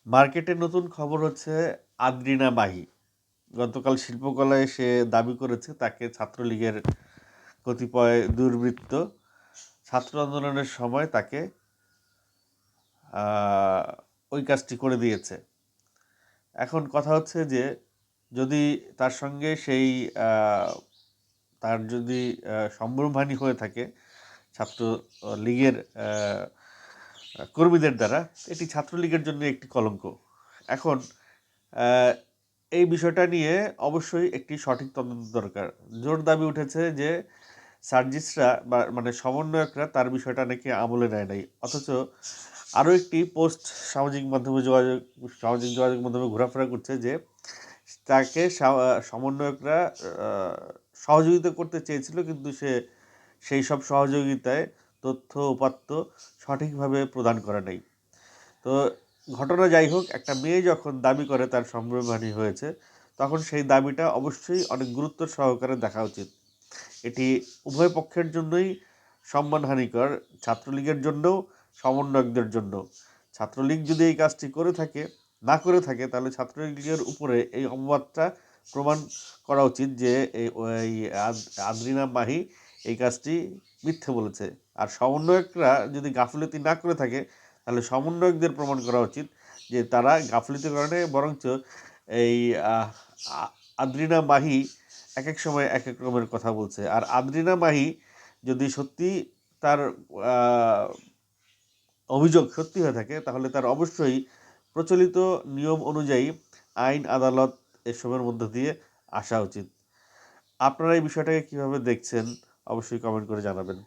মার্কেটে নতুন খবর হচ্ছে আদ্রিনা মাহি গতকাল শিল্পকলায় সে দাবি করেছে তাকে ছাত্রলীগের কতিপয় দুর্বৃত্ত ছাত্র আন্দোলনের সময় তাকে আহ, ওই কাজটি করে দিয়েছে। এখন কথা হচ্ছে যে যদি তার সঙ্গে সেই আহ, তার যদি সম্ভ্রমহানি হয়ে থাকে ছাত্র লীগের কর্মীদের দ্বারা, এটি ছাত্রলীগের জন্য একটি কলঙ্ক। এখন আহ, এই বিষয়টা নিয়ে অবশ্যই একটি সঠিক তদন্ত দরকার। জোর দাবি উঠেছে যে সার্জিসরা বা মানে সমন্বয়করা তার বিষয়টা নাকি আমলে নেয় নাই, অথচ আরও একটি পোস্ট সামাজিক যোগাযোগ মাধ্যমে ঘোরাফেরা করছে যে তাকে সমন্বয়করা সহযোগিতা করতে চেয়েছিল, কিন্তু সে সেই সব সহযোগিতায় তথ্য উপাত্ত সঠিকভাবে প্রদান করে নাই। তো ঘটনা যাই হোক, একটা মেয়ে যখন দাবি করে তার সম্ভ্রমহানি হয়েছে, তখন সেই দাবিটা অবশ্যই অনেক গুরুত্ব সহকারে দেখা উচিত। এটি উভয় পক্ষের জন্যই সম্মানহানিকর, ছাত্রলীগের জন্যও সমন্বয়কদের জন্য। ছাত্রলীগ যদি এই কাজটি না করে থাকে, তাহলে ছাত্রলীগের উপরে এই অপবাদটা প্রমাণ করা উচিত যে এই আদ্রিনা মাহি এই কাজটি মিথ্যে বলেছে। আর সমন্বয়করা যদি গাফিলতি না করে থাকে, তাহলে সমন্বয়কদের প্রমাণ করা উচিত যে তারা গাফিলতির কারণে বরঞ্চ এই আদ্রিনা মাহি এক এক সময় এক এক রকমের কথা বলছে। আর আদ্রিনা মাহি যদি সত্যি তার অভিযোগ সত্যি হয়ে থাকে, তাহলে তার অবশ্যই প্রচলিত নিয়ম অনুযায়ী আইন আদালত এসবের মধ্য দিয়ে আসা উচিত। আপনারা এই বিষয়টাকে কীভাবে দেখছেন অবশ্যই কমেন্ট করে জানাবেন।